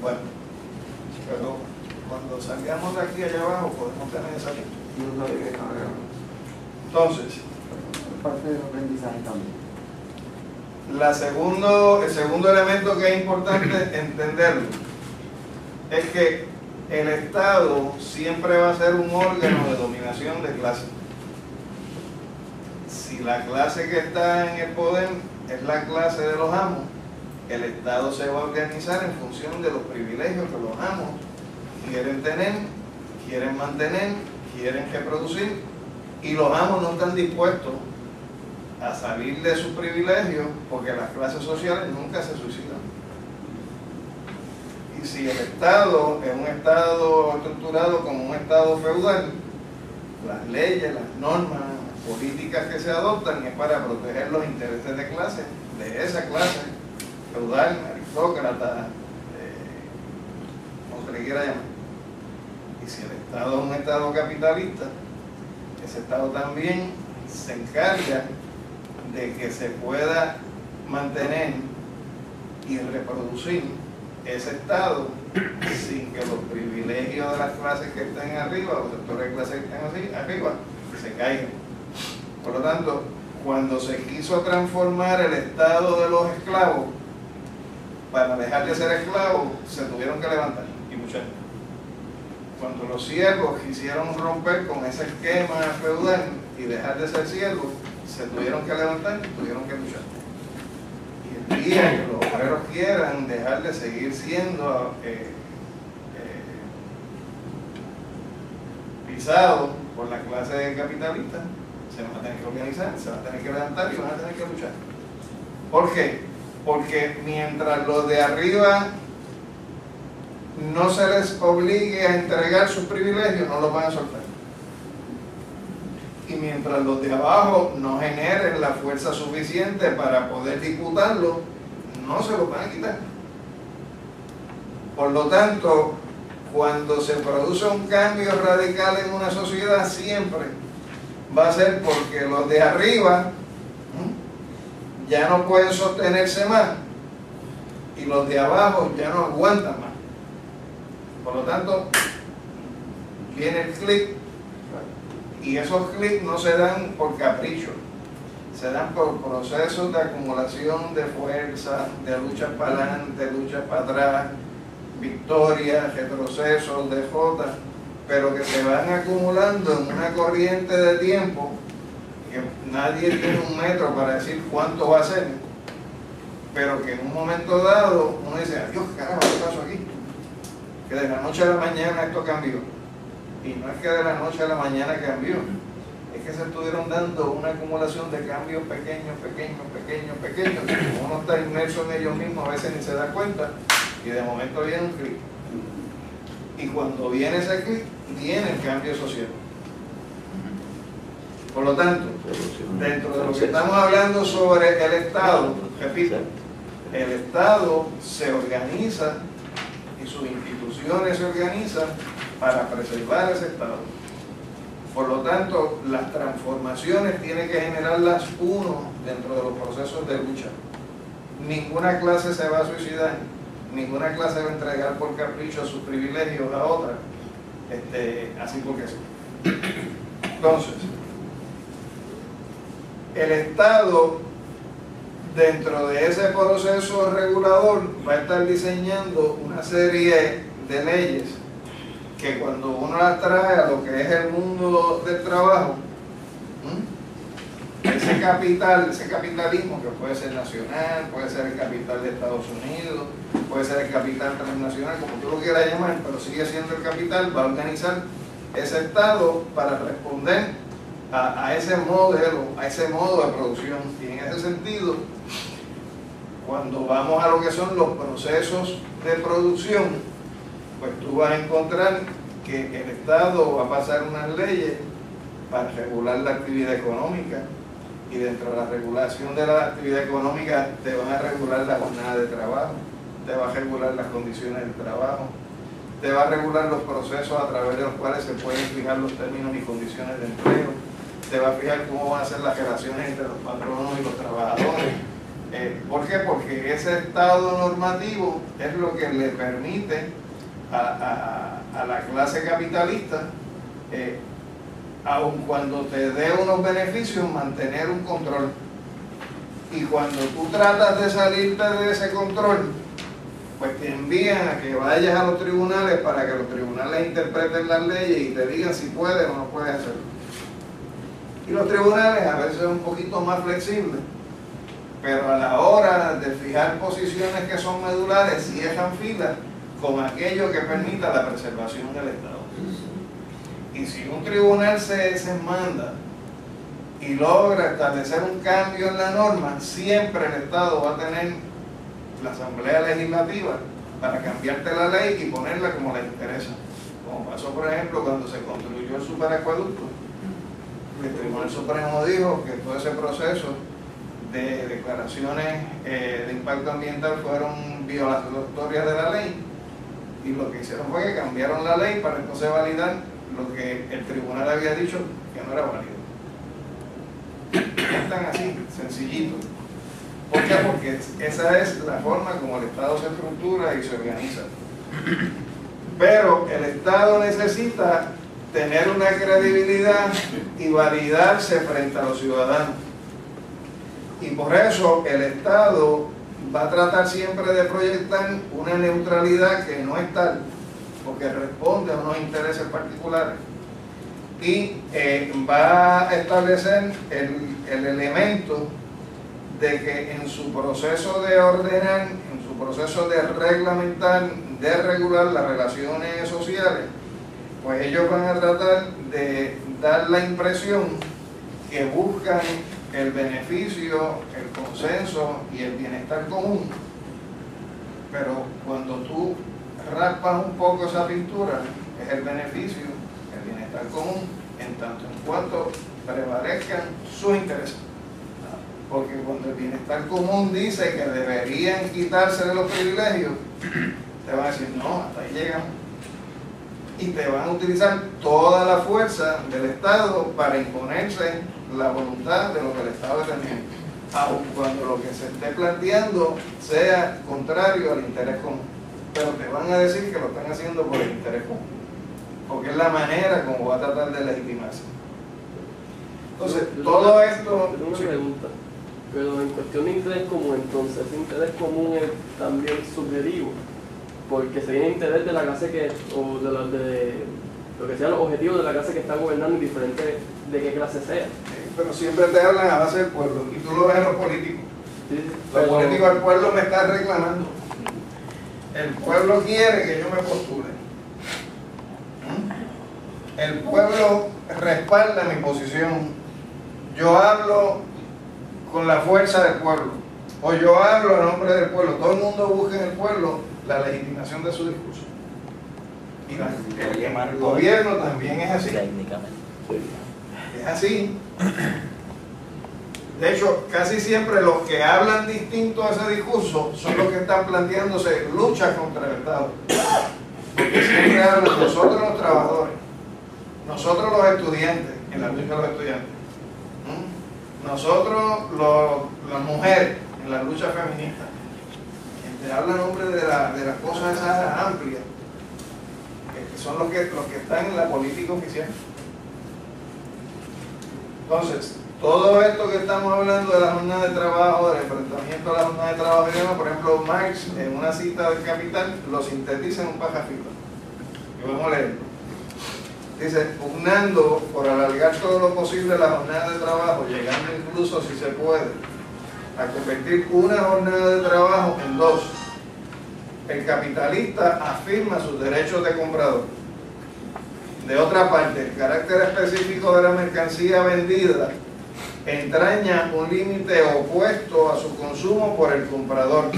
Bueno, pero cuando salgamos de aquí allá abajo podemos tener esa lista. Entonces, parte del aprendizaje también. el segundo elemento que es importante entenderlo es que el Estado siempre va a ser un órgano de dominación de clase. Si la clase que está en el poder es la clase de los amos, el Estado se va a organizar en función de los privilegios que los amos quieren tener, quieren mantener, quieren reproducir, y los amos no están dispuestos a salir de sus privilegios porque las clases sociales nunca se suicidan. Y si el Estado es un Estado estructurado como un Estado feudal, las leyes, las normas, las políticas que se adoptan es para proteger los intereses de clase, de esa clase feudal, aristócrata, como se le quiera llamar. Y si el Estado es un Estado capitalista, ese Estado también se encarga de que se pueda mantener y reproducir ese Estado sin que los privilegios de las clases que estén arriba, los sectores de clase que estén así, arriba, se caigan. Por lo tanto, cuando se quiso transformar el Estado de los esclavos, para dejar de ser esclavos, se tuvieron que levantar y luchar. Cuando los siervos quisieron romper con ese esquema feudal y dejar de ser siervos, se tuvieron que levantar y tuvieron que luchar. Y el día que los obreros quieran dejar de seguir siendo pisados por la clase capitalista, se van a tener que organizar, se van a tener que levantar y van a tener que luchar. ¿Por qué? Porque mientras los de arriba no se les obligue a entregar sus privilegios, no los van a soltar. Y mientras los de abajo no generen la fuerza suficiente para poder disputarlo, no se los van a quitar. Por lo tanto, cuando se produce un cambio radical en una sociedad, siempre va a ser porque los de arriba ya no pueden sostenerse más y los de abajo ya no aguantan más. Por lo tanto, viene el clic, y esos clics no se dan por capricho, se dan por procesos de acumulación de fuerza, de luchas para adelante, luchas para atrás, victorias, retrocesos, derrotas, pero que se van acumulando en una corriente de tiempo que nadie tiene un metro para decir cuánto va a ser, pero que en un momento dado uno dice, adiós, caramba, ¿qué pasó aquí? Que de la noche a la mañana esto cambió. Y no es que de la noche a la mañana cambió, es que se estuvieron dando una acumulación de cambios pequeños, que uno está inmerso en ellos mismos, a veces ni se da cuenta, y de momento viene un clic. Y cuando viene ese clic, viene el cambio social. Por lo tanto, dentro de lo que estamos hablando sobre el Estado, repito, el Estado se organiza y sus instituciones se organizan para preservar ese Estado. Por lo tanto, las transformaciones tiene que generarlas uno dentro de los procesos de lucha. Ninguna clase se va a suicidar, ninguna clase va a entregar por capricho sus privilegios a otra, así porque sí. Entonces, el Estado, dentro de ese proceso regulador, va a estar diseñando una serie de leyes que cuando uno las trae a lo que es el mundo del trabajo, ese capital, ese capitalismo que puede ser nacional, puede ser el capital de Estados Unidos, puede ser el capital transnacional, como tú lo quieras llamar, pero sigue siendo el capital, va a organizar ese Estado para responder a ese modelo, a ese modo de producción. Y en ese sentido, cuando vamos a lo que son los procesos de producción, pues tú vas a encontrar que el Estado va a pasar unas leyes para regular la actividad económica, y dentro de la regulación de la actividad económica te van a regular la jornada de trabajo, te va a regular las condiciones del trabajo, te va a regular los procesos a través de los cuales se pueden fijar los términos y condiciones de empleo, te va a fijar cómo van a ser las relaciones entre los patronos y los trabajadores, ¿Por qué? Porque ese estado normativo es lo que le permite a la clase capitalista, aun cuando te dé unos beneficios, mantener un control. Y cuando tú tratas de salirte de ese control, pues te envían a que vayas a los tribunales para que los tribunales interpreten las leyes y te digan si puedes o no puedes hacerlo. Y los tribunales a veces son un poquito más flexibles, pero a la hora de fijar posiciones que son medulares, cierran filas con aquello que permita la preservación del Estado. Y si un tribunal se manda y logra establecer un cambio en la norma, siempre el Estado va a tener la Asamblea Legislativa para cambiarte la ley y ponerla como le interesa. Como pasó, por ejemplo, cuando se construyó el superacueducto. El Tribunal Supremo dijo que todo ese proceso de declaraciones de impacto ambiental fueron violatorias de la ley, y lo que hicieron fue que cambiaron la ley para entonces validar lo que el tribunal había dicho que no era válido. Es tan así, sencillito. ¿Por qué? Porque esa es la forma como el Estado se estructura y se organiza. Pero el Estado necesita tener una credibilidad y validarse frente a los ciudadanos. Y por eso el Estado va a tratar siempre de proyectar una neutralidad que no es tal, porque responde a unos intereses particulares. Y va a establecer el elemento de que en su proceso de ordenar, en su proceso de reglamentar, de regular las relaciones sociales, pues ellos van a tratar de dar la impresión que buscan el beneficio, el consenso y el bienestar común. Pero cuando tú raspas un poco esa pintura, es el beneficio, el bienestar común, en tanto en cuanto prevalezcan sus intereses. Porque cuando el bienestar común dice que deberían quitarse de los privilegios, te van a decir, no, hasta ahí llegamos. Y te van a utilizar toda la fuerza del Estado para imponerse la voluntad de lo que el Estado determina, aun cuando lo que se esté planteando sea contrario al interés común. Pero te van a decir que lo están haciendo por el interés común, porque es la manera como va a tratar de legitimarse. Entonces, todo esto... Tengo una pregunta, pero en cuestión de interés común, entonces, ese interés común es también subjetivo, porque sería el interés de la clase que, o de lo que sean los objetivos de la clase que está gobernando, indiferente de qué clase sea. Pero siempre te hablan a base del pueblo, y tú lo ves en los políticos. Sí, Los políticos, el pueblo me está reclamando. El pueblo quiere que yo me postule. El pueblo respalda mi posición. Yo hablo con la fuerza del pueblo, o yo hablo a nombre del pueblo. Todo el mundo busca en el pueblo la legitimación de su discurso. Y el gobierno también es así. Es así. De hecho, casi siempre los que hablan distinto a ese discurso son los que están planteándose luchas contra el Estado. Porque siempre hablan nosotros los trabajadores, nosotros los estudiantes, en la lucha de los estudiantes, nosotros las mujeres, en la lucha feminista. Te habla en nombre de las cosas esas amplias, que son los que están en la política oficial. Entonces, todo esto que estamos hablando de la jornada de trabajo, del enfrentamiento a la jornada de trabajo, por ejemplo, Marx, en una cita del Capital, lo sintetiza en un párrafito. Y vamos a leerlo. Dice, pugnando por alargar todo lo posible la jornada de trabajo, llegando incluso, si se puede, a convertir una jornada de trabajo en dos. El capitalista afirma sus derechos de comprador. De otra parte, el carácter específico de la mercancía vendida entraña un límite opuesto a su consumo por el comprador,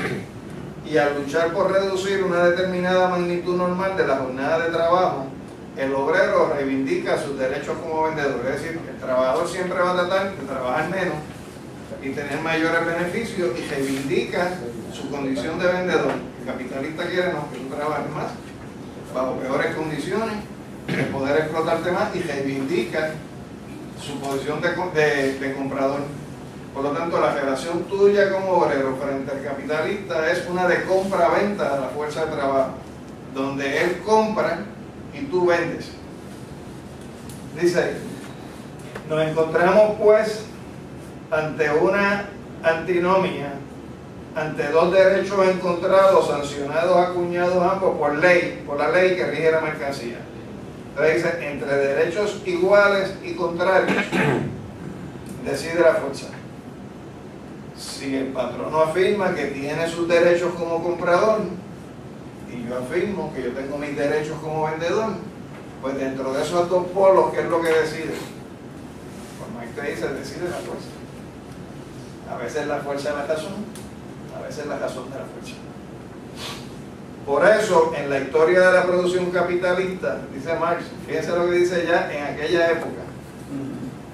y al luchar por reducir una determinada magnitud normal de la jornada de trabajo, el obrero reivindica sus derechos como vendedor. Es decir, el trabajador siempre va a tratar de trabajar menos y tener mayores beneficios, y reivindica su condición de vendedor. El capitalista quiere no, que tú trabajes más, bajo peores condiciones, de poder explotarte más, y reivindica su posición de comprador. Por lo tanto, la relación tuya como obrero frente al capitalista es una de compra-venta de la fuerza de trabajo, donde él compra y tú vendes. Dice ahí, nos encontramos pues ante una antinomia, ante dos derechos encontrados, sancionados, acuñados ambos por ley, por la ley que rige la mercancía. Entonces dice, entre derechos iguales y contrarios, decide la fuerza. Si el patrono afirma que tiene sus derechos como comprador y yo afirmo que yo tengo mis derechos como vendedor, pues dentro de esos dos polos, ¿qué es lo que decide? Por más que dice, decide la fuerza. A veces la fuerza es la razón, a veces la razón de la fuerza. Por eso, en la historia de la producción capitalista, dice Marx, fíjense lo que dice ya en aquella época,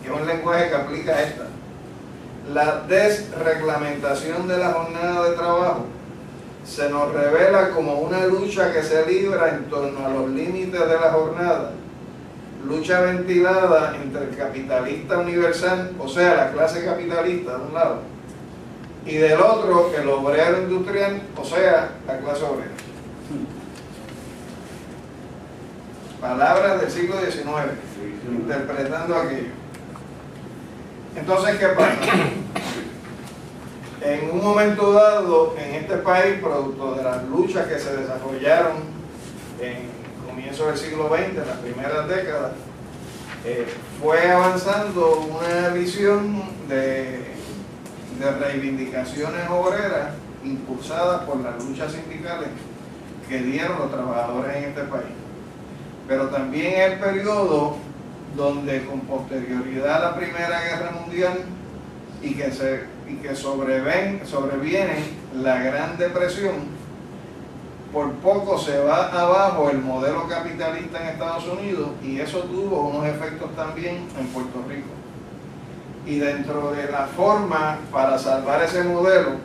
que es un lenguaje que aplica a esta. La desreglamentación de la jornada de trabajo se nos revela como una lucha que se libra en torno a los límites de la jornada, lucha ventilada entre el capitalista universal, o sea, la clase capitalista de un lado, y del otro el obrero industrial, o sea, la clase obrera. Palabras del siglo XIX, interpretando aquello. Entonces, ¿qué pasa? En un momento dado, en este país, producto de las luchas que se desarrollaron en comienzo del siglo XX, en las primeras décadas, fue avanzando una visión de reivindicaciones obreras impulsadas por las luchas sindicales que dieron los trabajadores en este país. Pero también el periodo donde con posterioridad a la Primera Guerra Mundial y que sobreviene la Gran Depresión, por poco se va abajo el modelo capitalista en Estados Unidos y eso tuvo unos efectos también en Puerto Rico. Y dentro de la forma para salvar ese modelo,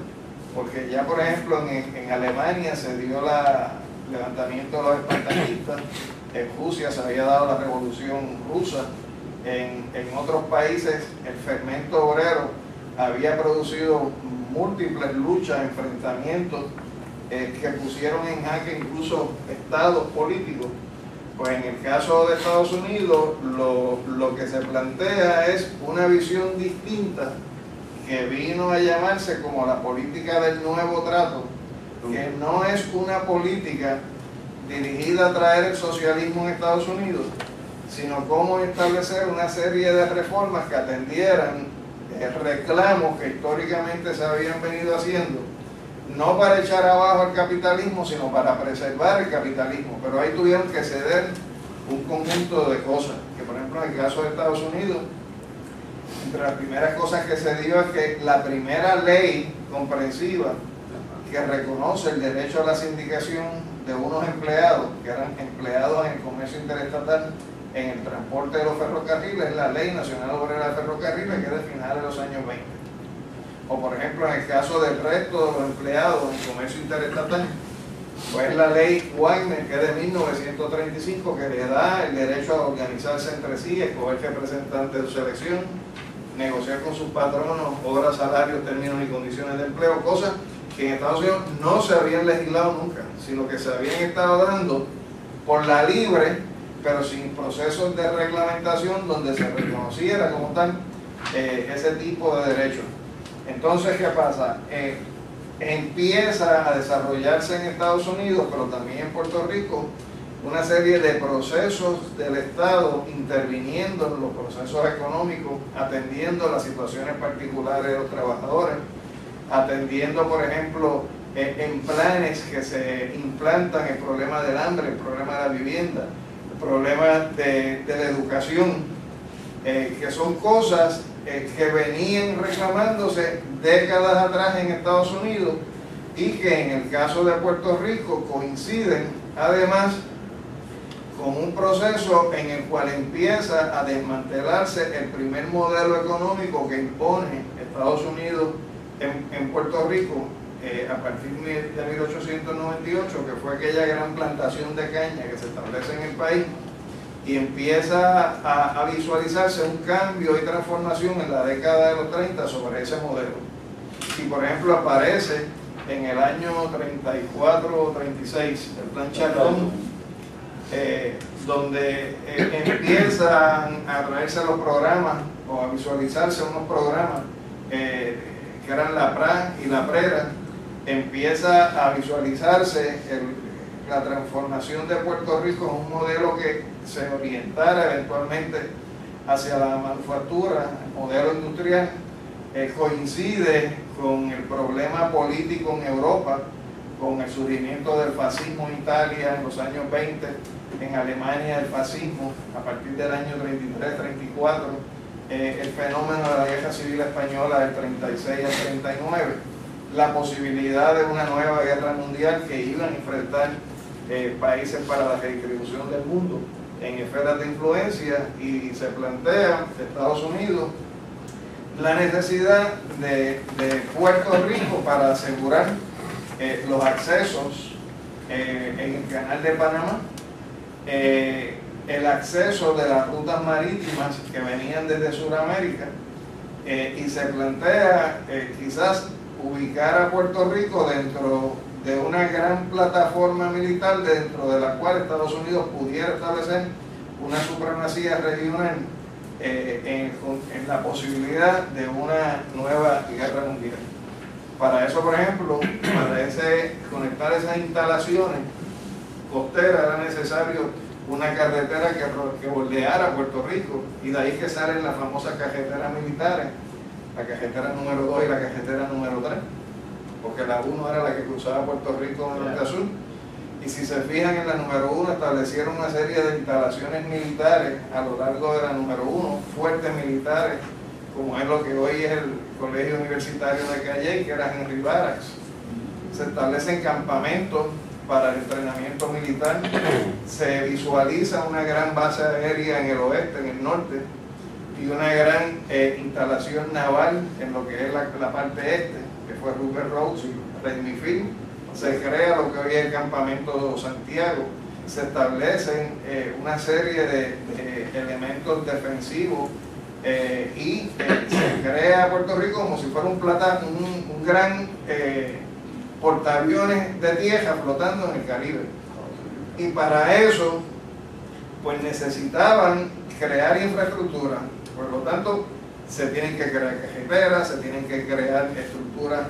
porque ya por ejemplo en Alemania se dio el levantamiento de los espartaquistas, en Rusia se había dado la revolución rusa, en otros países el fermento obrero había producido múltiples luchas, enfrentamientos que pusieron en jaque incluso estados políticos. Pues en el caso de Estados Unidos lo que se plantea es una visión distinta que vino a llamarse como la política del nuevo trato, que no es una política dirigida a traer el socialismo en Estados Unidos, sino cómo establecer una serie de reformas que atendieran reclamos que históricamente se habían venido haciendo, no para echar abajo el capitalismo, sino para preservar el capitalismo. Pero ahí tuvieron que ceder un conjunto de cosas, que por ejemplo en el caso de Estados Unidos, entre las primeras cosas que se dio es que la primera ley comprensiva que reconoce el derecho a la sindicación de unos empleados, que eran empleados en el comercio interestatal, en el transporte de los ferrocarriles, es la Ley Nacional Obrera de Ferrocarriles, que es de finales de los años 20. O por ejemplo en el caso del resto de los empleados en el comercio interestatal, pues la Ley Wagner, que es de 1935, que le da el derecho a organizarse entre sí, escoger representantes de su selección, negociar con sus patronos, horas, salarios, términos y condiciones de empleo, cosas que en Estados Unidos no se habían legislado nunca, sino que se habían estado dando por la libre, pero sin procesos de reglamentación donde se reconociera como tal ese tipo de derechos. Entonces, ¿qué pasa? Empieza a desarrollarse en Estados Unidos, pero también en Puerto Rico, una serie de procesos del Estado interviniendo en los procesos económicos, atendiendo las situaciones particulares de los trabajadores, atendiendo, por ejemplo, en planes que se implantan el problema del hambre, el problema de la vivienda, el problema de la educación, que son cosas que venían reclamándose décadas atrás en Estados Unidos y que en el caso de Puerto Rico coinciden además con un proceso en el cual empieza a desmantelarse el primer modelo económico que impone Estados Unidos en Puerto Rico a partir de 1898, que fue aquella gran plantación de caña que se establece en el país y empieza a visualizarse un cambio y transformación en la década de los 30 sobre ese modelo. Y por ejemplo aparece en el año 34 o 36 el plan Chardon, donde empiezan a traerse los programas o a visualizarse unos programas que eran la PRA y la PRERA. Empieza a visualizarse la transformación de Puerto Rico en un modelo que se orientara eventualmente hacia la manufactura, el modelo industrial. Coincide con el problema político en Europa, con el surgimiento del fascismo en Italia en los años 20, en Alemania el fascismo a partir del año 33-34, el fenómeno de la guerra civil española del 36 al 39, la posibilidad de una nueva guerra mundial que iban a enfrentar países para la redistribución del mundo en esferas de influencia, y se plantea Estados Unidos la necesidad de Puerto Rico para asegurar los accesos en el canal de Panamá, el acceso de las rutas marítimas que venían desde Sudamérica, y se plantea quizás ubicar a Puerto Rico dentro de una gran plataforma militar dentro de la cual Estados Unidos pudiera establecer una supremacía regional en la posibilidad de una nueva guerra mundial. Para eso, por ejemplo, para conectar esas instalaciones costeras era necesario una carretera que bordeara Puerto Rico, y de ahí que salen las famosas carreteras militares, la carretera número 2 y la carretera número 3, porque la 1 era la que cruzaba Puerto Rico de norte a sur. Y si se fijan, en la número 1 establecieron una serie de instalaciones militares a lo largo de la número 1, fuertes militares, como es lo que hoy es el Colegio Universitario de Calle, que era Henry Barracks. Se establecen campamentos para el entrenamiento militar, se visualiza una gran base aérea en el oeste, en el norte, y una gran instalación naval en lo que es la parte este, que fue Rupert Rhodes y Redmi Field. Se crea lo que hoy es el Campamento Santiago, se establecen una serie de elementos defensivos, y se crea Puerto Rico como si fuera un gran portaaviones de tierra flotando en el Caribe. Y para eso pues necesitaban crear infraestructura, por lo tanto se tienen que crear carreteras, se tienen que crear estructuras,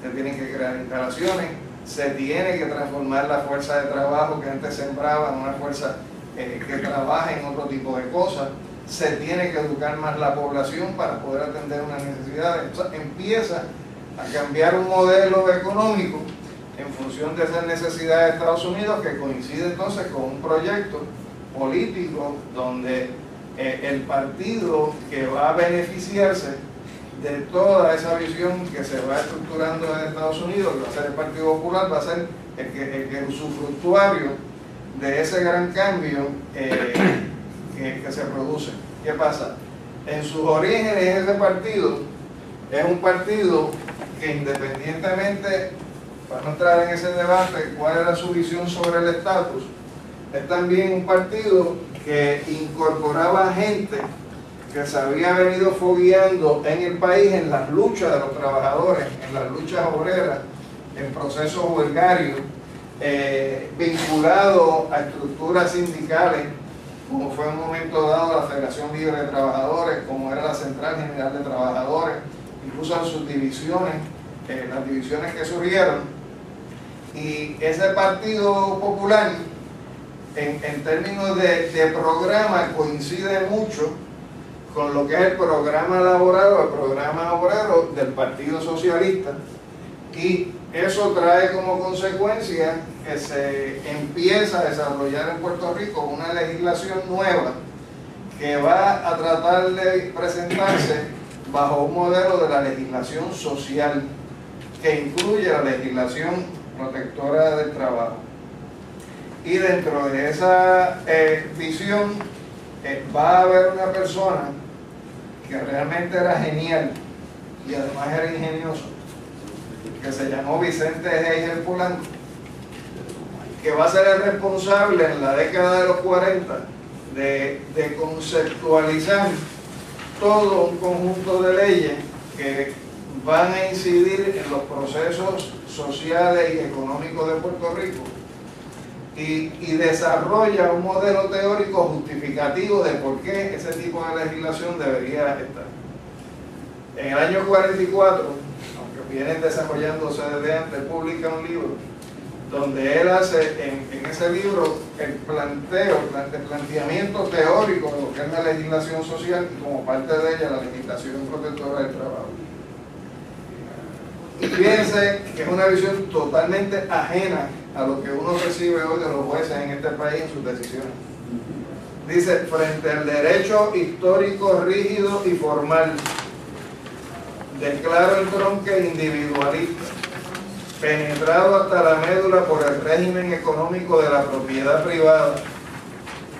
se tienen que crear instalaciones, se tiene que transformar la fuerza de trabajo que antes sembraba en una fuerza que trabaja en otro tipo de cosas, se tiene que educar más la población para poder atender unas necesidades. Entonces empieza a cambiar un modelo económico en función de esas necesidades de Estados Unidos, que coincide entonces con un proyecto político donde el partido que va a beneficiarse de toda esa visión que se va estructurando en Estados Unidos, que va a ser el Partido Popular, va a ser el usufructuario de ese gran cambio que se produce. ¿Qué pasa? En sus orígenes ese partido es un partido que, independientemente, para no entrar en ese debate cuál era su visión sobre el estatus, es también un partido que incorporaba gente que se había venido fogueando en el país en las luchas de los trabajadores, en las luchas obreras, en procesos huelgarios, vinculado a estructuras sindicales, como fue en un momento dado la Federación Libre de Trabajadores, como era la Central General de Trabajadores, incluso en sus divisiones, las divisiones que surgieron. Y ese Partido Popular, en términos de programa, coincide mucho con lo que es el programa laboral o el programa obrero del Partido Socialista, y eso trae como consecuencia que se empieza a desarrollar en Puerto Rico una legislación nueva que va a tratar de presentarse bajo un modelo de la legislación social que incluye la legislación protectora del trabajo. Y dentro de esa visión va a haber una persona que realmente era genial y además era ingenioso, que se llamó Vicente Heijer Polanco, que va a ser el responsable en la década de los 40 de conceptualizar todo un conjunto de leyes que van a incidir en los procesos sociales y económicos de Puerto Rico y desarrolla un modelo teórico justificativo de por qué ese tipo de legislación debería estar. En el año 44, aunque viene desarrollándose desde antes, publica un libro donde él hace en ese libro el planteamiento teórico de lo que es la legislación social y como parte de ella la legislación protectora del trabajo. Y fíjense que es una visión totalmente ajena a lo que uno recibe hoy de los jueces en este país en sus decisiones. Dice, frente al derecho histórico rígido y formal del claro entronque individualista, penetrado hasta la médula por el régimen económico de la propiedad privada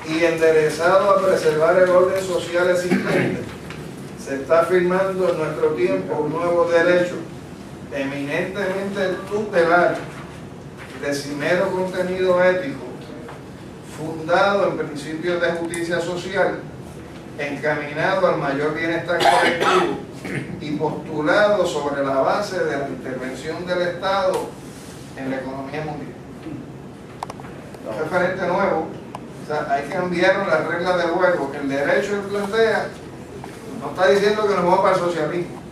y enderezado a preservar el orden social existente, se está afirmando en nuestro tiempo un nuevo derecho eminentemente tutelar, de cimero contenido ético, fundado en principios de justicia social, encaminado al mayor bienestar colectivo y postulado sobre la base de la intervención del Estado en la economía mundial. Un referente nuevo, o sea, hay que cambiar las reglas de juego. El derecho que plantea no está diciendo que nos vamos para el socialismo.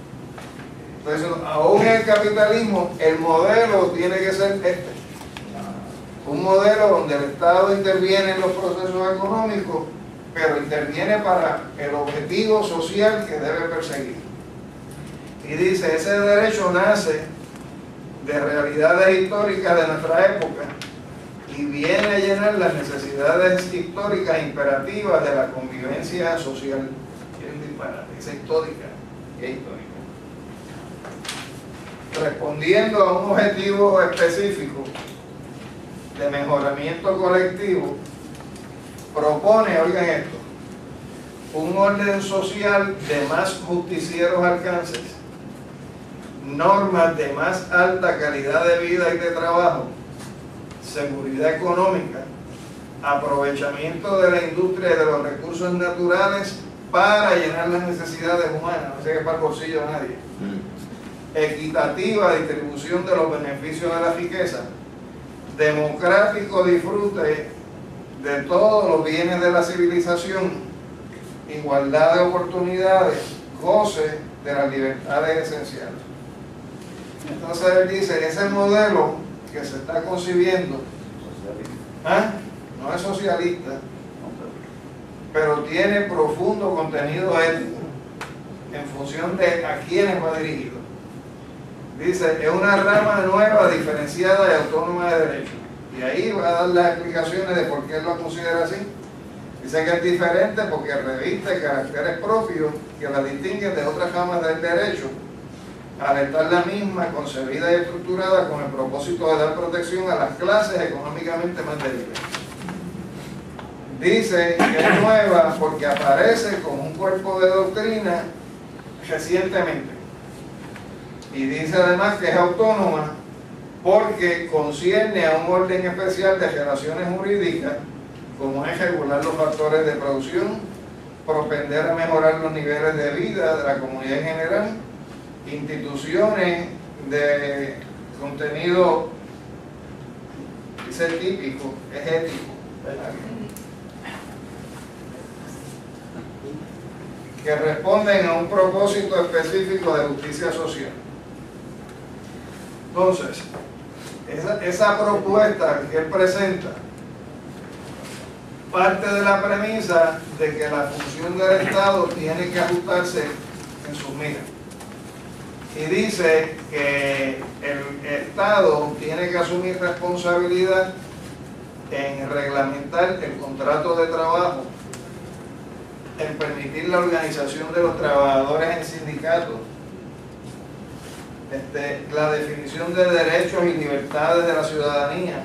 Entonces, aún en el capitalismo, el modelo tiene que ser este. Un modelo donde el Estado interviene en los procesos económicos, pero interviene para el objetivo social que debe perseguir. Y dice, ese derecho nace de realidades históricas de nuestra época y viene a llenar las necesidades históricas imperativas de la convivencia social. Es histórica y es histórica. Respondiendo a un objetivo específico de mejoramiento colectivo, propone, oigan esto, un orden social de más justicieros alcances, normas de más alta calidad de vida y de trabajo, seguridad económica, aprovechamiento de la industria y de los recursos naturales para llenar las necesidades humanas, no sé qué es para el bolsillo de nadie, equitativa distribución de los beneficios de la riqueza, democrático disfrute de todos los bienes de la civilización, igualdad de oportunidades, goce de las libertades esenciales. Entonces él dice, ese modelo que se está concibiendo, no es socialista, pero tiene profundo contenido ético en función de a quiénes va dirigido. Dice, es una rama nueva, diferenciada y autónoma de derecho. Y ahí va a dar las explicaciones de por qué él lo considera así. Dice que es diferente porque reviste caracteres propios que la distinguen de otras ramas del derecho, al estar la misma concebida y estructurada con el propósito de dar protección a las clases económicamente más débiles. Dice que es nueva porque aparece con un cuerpo de doctrina recientemente. Y dice además que es autónoma porque concierne a un orden especial de relaciones jurídicas, como es regular los factores de producción, propender a mejorar los niveles de vida de la comunidad en general, instituciones de contenido, dice típico, es ético, ¿verdad? Que responden a un propósito específico de justicia social. Entonces, esa propuesta que él presenta parte de la premisa de que la función del Estado tiene que ajustarse en sus miras. Y dice que el Estado tiene que asumir responsabilidad en reglamentar el contrato de trabajo, en permitir la organización de los trabajadores en sindicatos, la definición de derechos y libertades de la ciudadanía,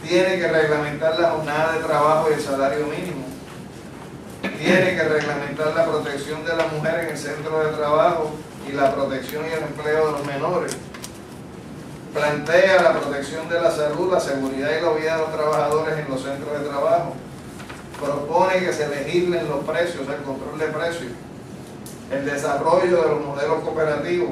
tiene que reglamentar la jornada de trabajo y el salario mínimo, tiene que reglamentar la protección de la mujer en el centro de trabajo y la protección y el empleo de los menores, plantea la protección de la salud, la seguridad y la vida de los trabajadores en los centros de trabajo, propone que se legislen los precios, el control de precios, el desarrollo de los modelos cooperativos,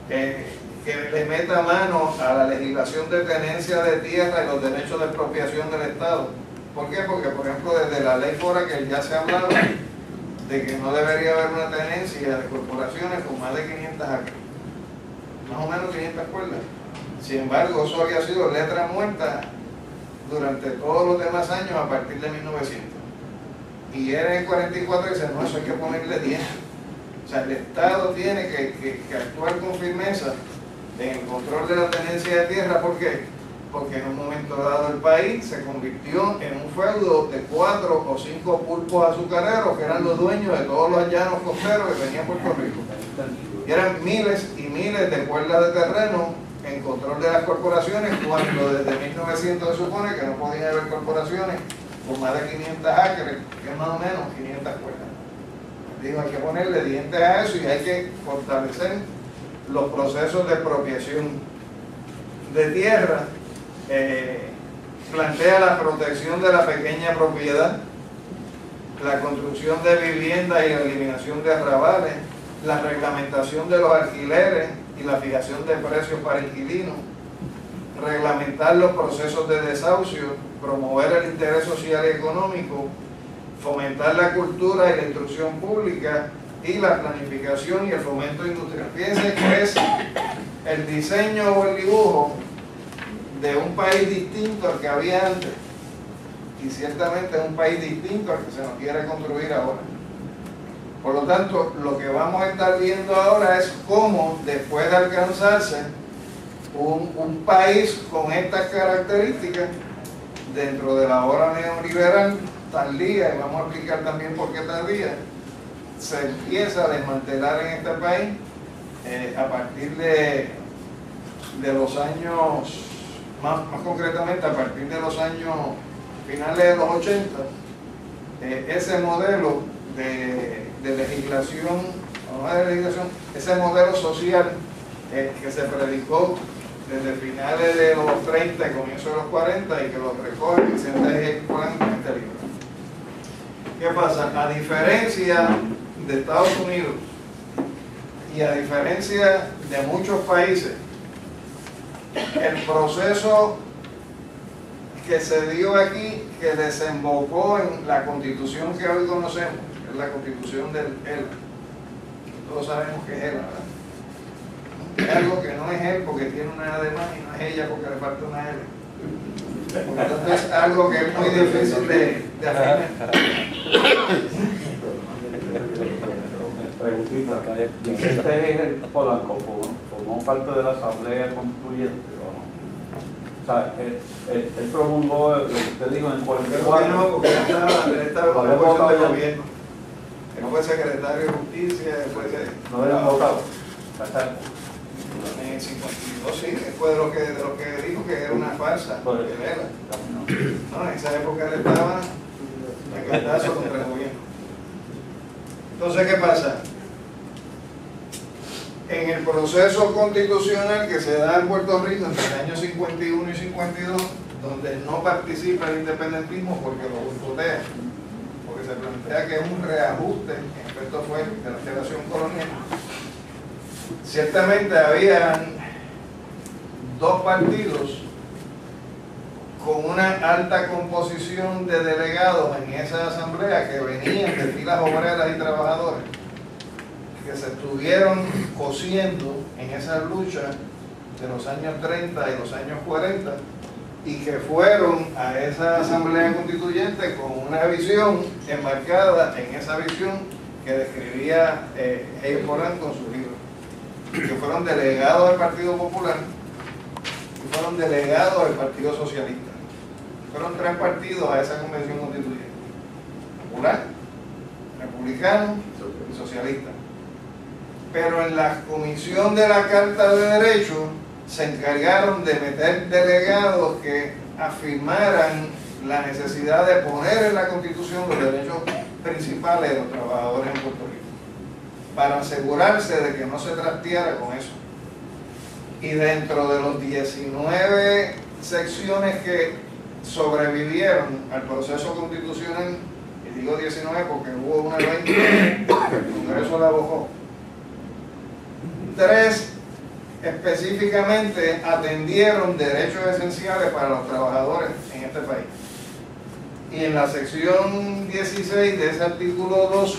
que le meta mano a la legislación de tenencia de tierra y los derechos de expropiación del Estado. ¿Por qué? Porque, por ejemplo, desde la ley Foraker ya se hablaba de que no debería haber una tenencia de corporaciones con más de 500 acres, más o menos 500 cuerdas. Sin embargo, eso había sido letra muerta durante todos los demás años a partir de 1900. Y era en el 44 y dice, no, eso hay que ponerle 10. O sea, el Estado tiene que actuar con firmeza en el control de la tenencia de tierra. ¿Por qué? Porque en un momento dado el país se convirtió en un feudo de 4 o 5 pulpos azucareros que eran los dueños de todos los llanos costeros que venían a Puerto Rico. Y eran miles y miles de cuerdas de terreno en control de las corporaciones, cuando desde 1900 se supone que no podía haber corporaciones con más de 500 acres, que es más o menos 500 cuerdas. Digo, hay que ponerle dientes a eso y hay que fortalecer los procesos de expropiación de tierra. Plantea la protección de la pequeña propiedad, la construcción de viviendas y la eliminación de arrabales, la reglamentación de los alquileres y la fijación de precios para inquilinos, reglamentar los procesos de desahucio, promover el interés social y económico, fomentar la cultura y la instrucción pública y la planificación y el fomento industrial. Fíjense que es el diseño o el dibujo de un país distinto al que había antes, y ciertamente es un país distinto al que se nos quiere construir ahora. Por lo tanto, lo que vamos a estar viendo ahora es cómo, después de alcanzarse un país con estas características, dentro de la ola neoliberal tardía, y vamos a explicar también por qué tardía, se empieza a desmantelar en este país a partir de los años, más concretamente a partir de los años finales de los 80, ese modelo de legislación, no de legislación, ese modelo social que se predicó desde finales de los 30 y comienzos de los 40 y que lo recoge Vicente Juan en este libro. ¿Qué pasa? A diferencia de Estados Unidos y a diferencia de muchos países, el proceso que se dio aquí, que desembocó en la constitución que hoy conocemos, que es la constitución del ELA. Todos sabemos que es ELA, ¿verdad? Es algo que no es él porque tiene una E de más y no es ella porque le falta una L. Entonces es algo que es muy difícil de afinar. Preguntita, Vicente Polanco formó parte de la Asamblea Constituyente, ¿no? O sea, él promulgó lo que usted dijo en 44. No, porque él estaba en una posición de gobierno. Que no fue secretario de Justicia, después de... No habían votado. En el 52 sí, después de lo que dijo que era una farsa. No, en esa época él estaba en cantazo contra el gobierno. Entonces, ¿qué pasa? En el proceso constitucional que se da en Puerto Rico entre el año 51 y 52, donde no participa el independentismo porque lo boicotea, porque se plantea que es un reajuste, en efecto fue de la Federación Colonial. Ciertamente habían dos partidos con una alta composición de delegados en esa asamblea que venían de filas obreras y trabajadoras, que se estuvieron cosiendo en esa lucha de los años 30 y los años 40 y que fueron a esa asamblea constituyente con una visión enmarcada en esa visión que describía Jair Polanco con su libro, que fueron delegados del Partido Popular y fueron delegados del Partido Socialista. Fueron tres partidos a esa convención constituyente: Popular, Republicano y Socialista. Pero en la comisión de la Carta de Derechos se encargaron de meter delegados que afirmaran la necesidad de poner en la Constitución los derechos principales de los trabajadores en Puerto Rico, para asegurarse de que no se trasteara con eso. Y dentro de los 19 secciones que sobrevivieron al proceso constitucional, y digo 19 porque hubo una ley que el Congreso la abogó. 3 específicamente atendieron derechos esenciales para los trabajadores en este país. Y en la sección 16 de ese artículo 2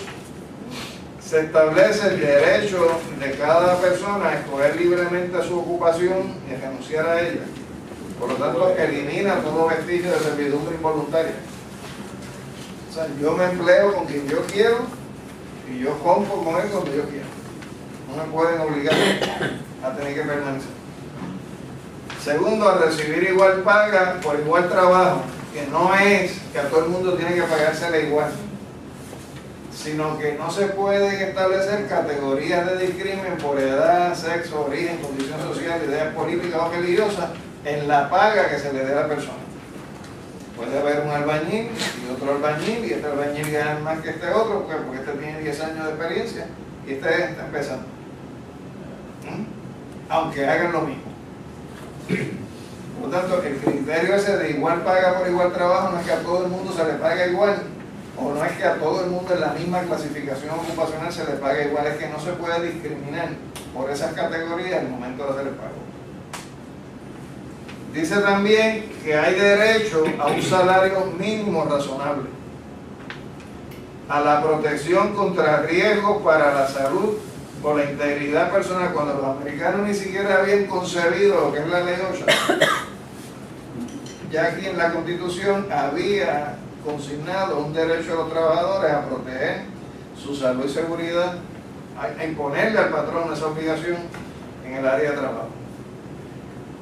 se establece el derecho de cada persona a escoger libremente su ocupación y a renunciar a ella. Por lo tanto, elimina todo vestigio de servidumbre involuntaria. O sea, yo me empleo con quien yo quiero y yo compro con él cuando yo quiero. No me pueden obligar a tener que permanecer. Segundo, a recibir igual paga por igual trabajo, que no es que a todo el mundo tiene que pagársela igual, sino que no se pueden establecer categorías de discrimen por edad, sexo, origen, condición social, ideas políticas o religiosas en la paga que se le dé a la persona. Puede haber un albañil y otro albañil, y este albañil gana más que este otro, porque este tiene 10 años de experiencia y este está empezando. Aunque hagan lo mismo. Por lo tanto, el criterio ese de igual paga por igual trabajo no es que a todo el mundo se le paga igual, o no es que a todo el mundo en la misma clasificación ocupacional se le paga igual, es que no se puede discriminar por esas categorías en el momento de hacer el pago. Dice también que hay derecho a un salario mínimo razonable, a la protección contra riesgos para la salud o la integridad personal, cuando los americanos ni siquiera habían concebido lo que es la ley OSHA. Ya aquí en la Constitución había consignado un derecho a los trabajadores a proteger su salud y seguridad, a imponerle al patrón esa obligación en el área de trabajo,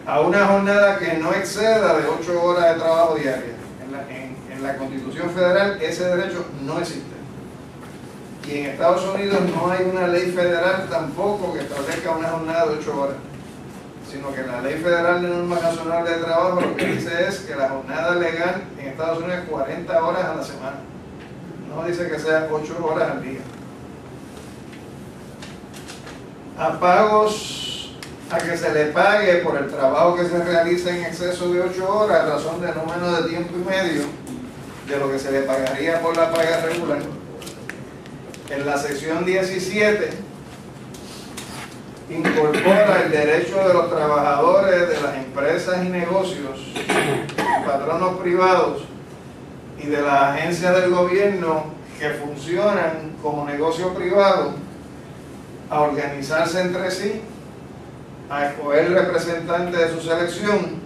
a una jornada que no exceda de 8 horas de trabajo diarias. En la Constitución Federal ese derecho no existe. Y en Estados Unidos no hay una ley federal tampoco que establezca una jornada de 8 horas, sino que la Ley Federal de Normas Nacionales de Trabajo lo que dice es que la jornada legal en Estados Unidos es 40 horas a la semana. No dice que sea 8 horas al día. A pagos a que se le pague por el trabajo que se realiza en exceso de 8 horas, a razón de no menos de tiempo y medio de lo que se le pagaría por la paga regular. En la sección 17 incorpora el derecho de los trabajadores de las empresas y negocios, patronos privados y de las agencias del gobierno que funcionan como negocio privado a organizarse entre sí, a escoger representantes de su selección,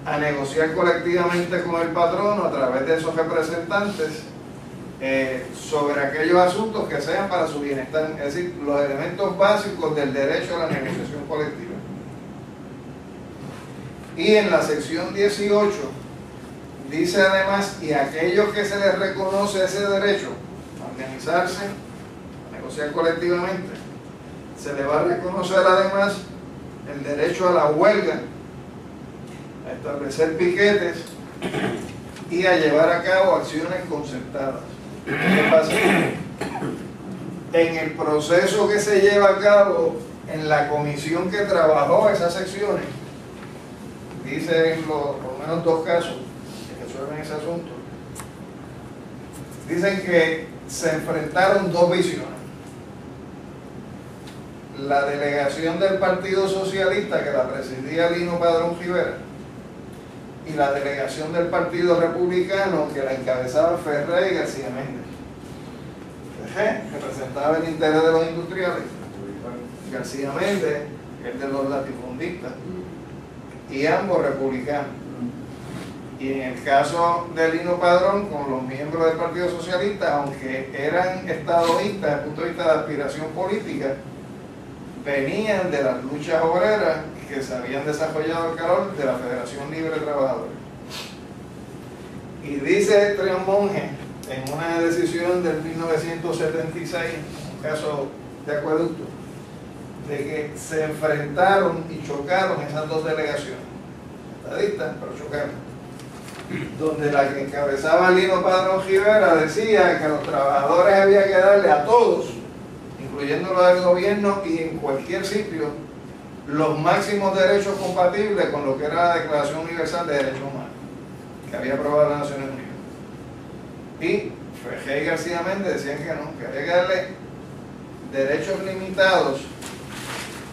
a negociar colectivamente con el patrono a través de esos representantes sobre aquellos asuntos que sean para su bienestar, es decir, los elementos básicos del derecho a la negociación colectiva. Y en la sección 18 dice además, y a aquellos que se les reconoce ese derecho a organizarse, a negociar colectivamente, se les va a reconocer además el derecho a la huelga, a establecer piquetes y a llevar a cabo acciones concertadas. ¿Qué pasa? En el proceso que se lleva a cabo en la comisión que trabajó esas secciones, dice por lo menos 2 casos que resuelven ese asunto, dicen que se enfrentaron 2 visiones. La delegación del Partido Socialista, que la presidía Lino Padrón Rivera, y la delegación del Partido Republicano, que la encabezaba Ferrer y García Méndez. Ferrer representaba el interés de los industriales, García Méndez el de los latifundistas, y ambos republicanos. Y en el caso de Lino Padrón, con los miembros del Partido Socialista, aunque eran estadoístas desde el punto de vista de aspiración política, venían de las luchas obreras que se habían desarrollado al calor de la Federación Libre de Trabajadores. Y dice Trian Monge, en una decisión del 1976, un caso de acueducto, de que se enfrentaron y chocaron esas 2 delegaciones, estadistas, pero chocaron, donde la que encabezaba Lino Padrón Rivera decía que a los trabajadores había que darle a todos, incluyendo los del gobierno y en cualquier sitio, los máximos derechos compatibles con lo que era la Declaración Universal de Derechos Humanos, que que había aprobado las Naciones Unidas. Y Fejé y García Méndez decían que no, que había que darle derechos limitados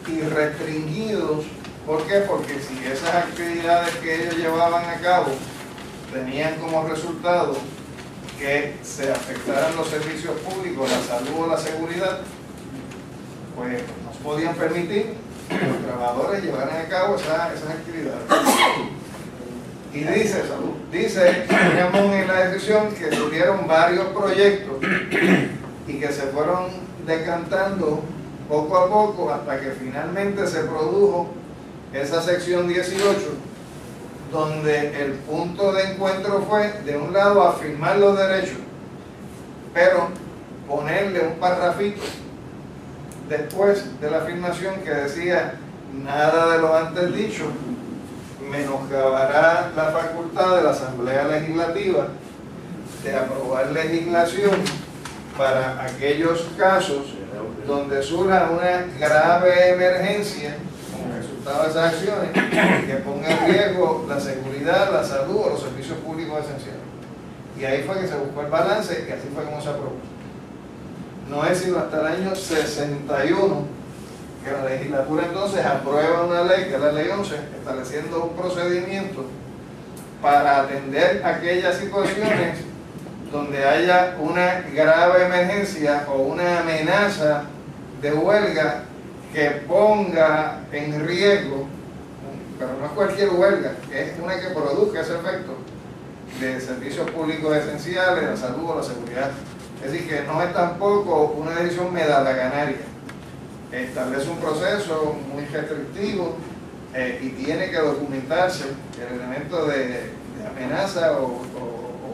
y restringidos. ¿Por qué? Porque si esas actividades que ellos llevaban a cabo tenían como resultado que se afectaran los servicios públicos, la salud o la seguridad, pues no podían permitir que los trabajadores llevaran a cabo esas actividades. Y dice Ramón en la decisión que tuvieron varios proyectos y que se fueron decantando poco a poco hasta que finalmente se produjo esa sección 18, donde el punto de encuentro fue, de un lado, afirmar los derechos, pero ponerle un parrafito después de la afirmación que decía: nada de lo antes dicho menoscabará la facultad de la Asamblea Legislativa de aprobar legislación para aquellos casos donde surja una grave emergencia como resultado de esas acciones que ponga en riesgo la seguridad, la salud o los servicios públicos esenciales. Y ahí fue que se buscó el balance y así fue como se aprobó. No es sino hasta el año 61 que la legislatura entonces aprueba una ley, que es la ley 11, estableciendo un procedimiento para atender aquellas situaciones donde haya una grave emergencia o una amenaza de huelga que ponga en riesgo, pero no es cualquier huelga, es una que produzca ese efecto de servicios públicos esenciales, la salud o la seguridad. Es decir, que no es tampoco una decisión medalaganaria. Establece un proceso muy restrictivo y tiene que documentarse el elemento de amenaza o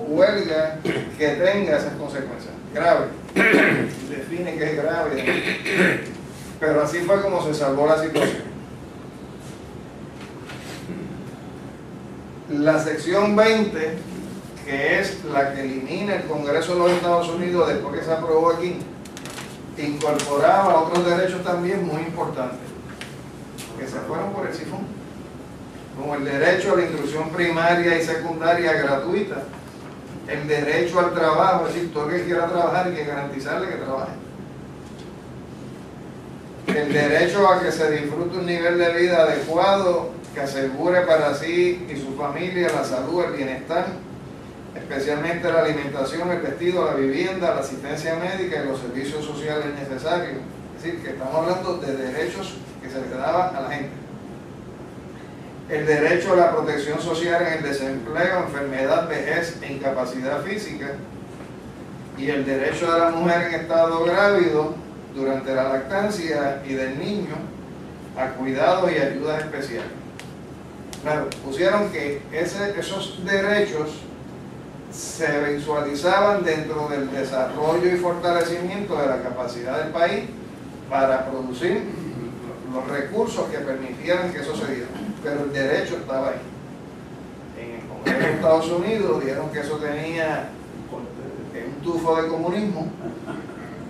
huelga que tenga esas consecuencias. Grave. Define que es grave. Pero así fue como se salvó la situación. La sección 20, que es la que elimina el Congreso de los Estados Unidos después que se aprobó aquí, incorporaba otros derechos también muy importantes que se fueron por el sifón, como el derecho a la instrucción primaria y secundaria gratuita, el derecho al trabajo, es decir, todo el que quiera trabajar hay que garantizarle que trabaje, el derecho a que se disfrute un nivel de vida adecuado que asegure para sí y su familia la salud, el bienestar, especialmente la alimentación, el vestido, la vivienda, la asistencia médica y los servicios sociales necesarios. Es decir, que estamos hablando de derechos que se le daban a la gente. El derecho a la protección social en el desempleo, enfermedad, vejez e incapacidad física, y el derecho de la mujer en estado grávido durante la lactancia y del niño a cuidados y ayudas especiales. Claro, pusieron que esos derechos se visualizaban dentro del desarrollo y fortalecimiento de la capacidad del país para producir los recursos que permitieran que eso se diera, pero el derecho estaba ahí. En el Congreso de Estados Unidos dijeron que eso tenía un tufo de comunismo,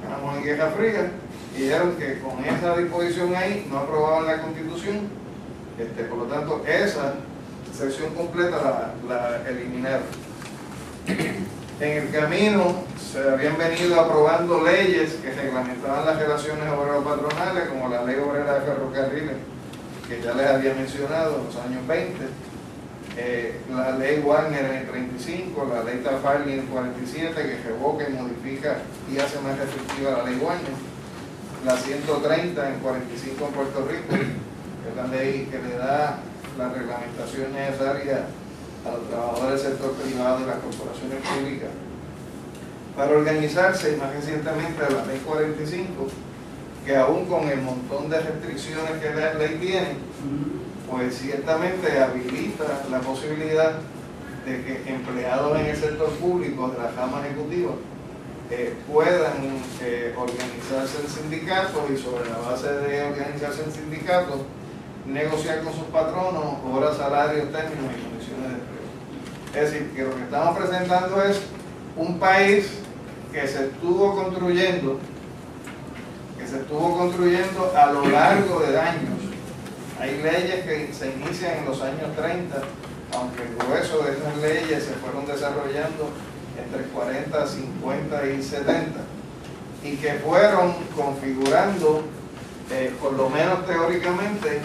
estamos en Guerra Fría, y dijeron que con esa disposición ahí no aprobaban la Constitución, por lo tanto esa sección completa la eliminaron. En el camino se habían venido aprobando leyes que reglamentaban las relaciones obrero-patronales, como la Ley Obrera de Ferrocarriles, que ya les había mencionado en los años 20, la Ley Wagner en el 35, la Ley Tafarni en el 47, que revoca y modifica y hace más restrictiva la Ley Wagner, la 130 en el 45 en Puerto Rico, que es la ley que le da la reglamentación necesaria a los trabajadores del sector privado y las corporaciones públicas para organizarse, y más recientemente la Ley 45, que aún con el montón de restricciones que la ley tiene, pues ciertamente habilita la posibilidad de que empleados en el sector público de la rama ejecutiva puedan organizarse en sindicatos y sobre la base de organizarse en sindicatos negociar con sus patronos horas, salarios, términos y condiciones de empleo. Es decir, que lo que estamos presentando es un país que se estuvo construyendo a lo largo de años. Hay leyes que se inician en los años 30 a aunque el grueso de estas leyes se fueron desarrollando entre 40, 50 y 70, y que fueron configurando, por lo menos teóricamente,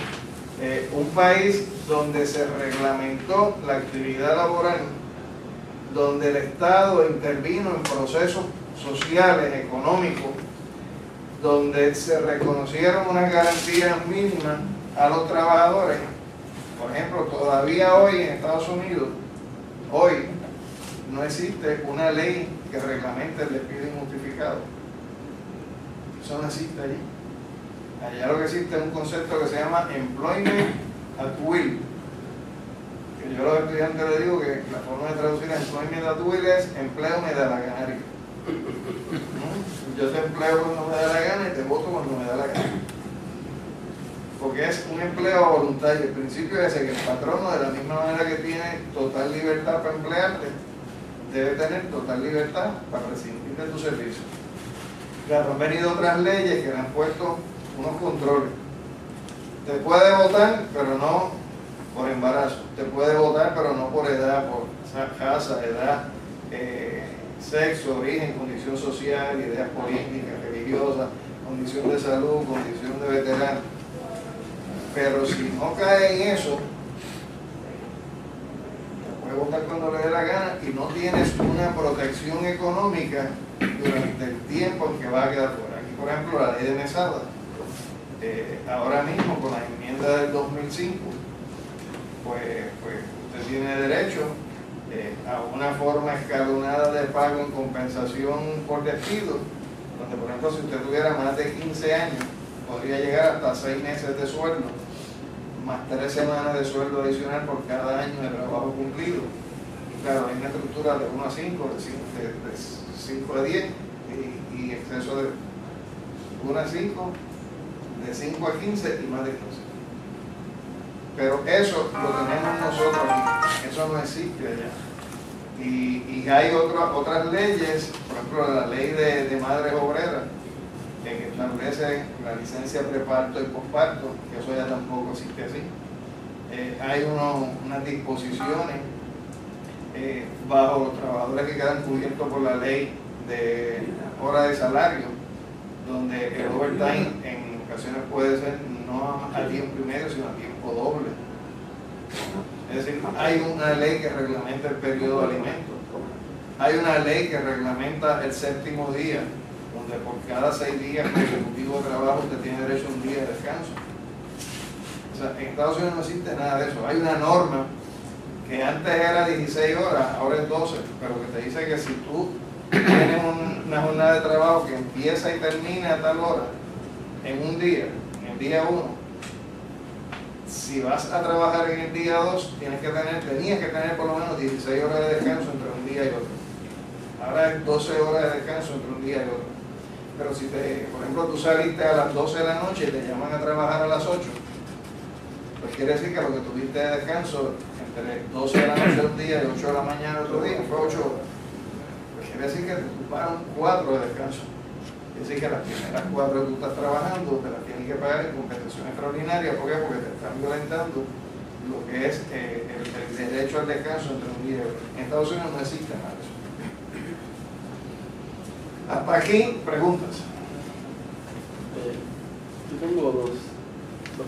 un país donde se reglamentó la actividad laboral, donde el Estado intervino en procesos sociales, económicos, donde se reconocieron unas garantías mínimas a los trabajadores. Por ejemplo, todavía hoy en Estados Unidos, hoy no existe una ley que reglamente el despido injustificado. Eso no existe allí. Allá lo que existe es un concepto que se llama employment at will. Que yo a los estudiantes les digo que la forma de traducir employment at will es empleo me da la gana. Yo te empleo cuando me da la gana y te voto cuando me da la gana. Porque es un empleo voluntario. El principio es que el patrono, de la misma manera que tiene total libertad para emplearte, debe tener total libertad para rescindir de tu servicio. Claro, han venido otras leyes que le han puesto unos controles. Te puede votar, pero no por embarazo. Te puede votar, pero no por edad, por raza, edad, sexo, origen, condición social, ideas políticas, religiosas, condición de salud, condición de veterano. Pero si no cae en eso, te puede votar cuando le dé la gana y no tienes una protección económica durante el tiempo en que va a quedar fuera. Aquí, por ejemplo, la ley de mesada. Ahora mismo, con la enmienda del 2005, pues usted tiene derecho a una forma escalonada de pago en compensación por despido, donde, por ejemplo, si usted tuviera más de 15 años, podría llegar hasta 6 meses de sueldo, más 3 semanas de sueldo adicional por cada año de trabajo cumplido. Claro, hay una estructura de 1 a 5, de 5 a 10 y exceso de 1 a 5, de 5 a 15 y más de 15. Pero eso lo tenemos nosotros aquí, eso no existe allá. Y hay otras leyes, por ejemplo la ley de madres obreras, que establece la licencia preparto y posparto, que eso ya tampoco existe así. Hay unas disposiciones bajo los trabajadores que quedan cubiertos por la ley de hora de salario, donde el overtime en ocasiones puede ser no a tiempo y medio, sino a tiempo doble. Es decir, hay una ley que reglamenta el periodo de alimentos, hay una ley que reglamenta el 7º día, donde por cada 6 días consecutivos de trabajo usted tiene derecho a un día de descanso. O sea, en Estados Unidos no existe nada de eso. Hay una norma que antes era 16 horas, ahora es 12, pero que te dice que si tú tienes una jornada de trabajo que empieza y termina a tal hora, en un día, en el día 1, si vas a trabajar en el día 2, tenías que tener por lo menos 16 horas de descanso entre un día y otro. Ahora es 12 horas de descanso entre un día y otro. Pero si por ejemplo, tú saliste a las 12 de la noche y te llaman a trabajar a las 8, pues quiere decir que lo que tuviste de descanso entre 12 de la noche un día y 8 de la mañana otro día fue 8 horas. Pues quiere decir que te ocuparon 4 de descanso. Quiere decir que las primeras 4 que tú estás trabajando te las tienes que pagar en compensación extraordinaria. ¿Por qué? Porque te están violentando lo que es el derecho al descanso entre un día y otro. En Estados Unidos no existe nada de eso. Hasta aquí, preguntas. Yo tengo dos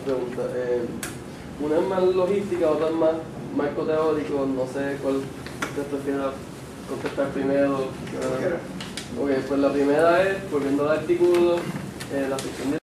preguntas. Una es más logística, otra es más marco teórico. No sé cuál usted prefiera contestar primero. Ok, pues la primera es, volviendo al artículo, la sección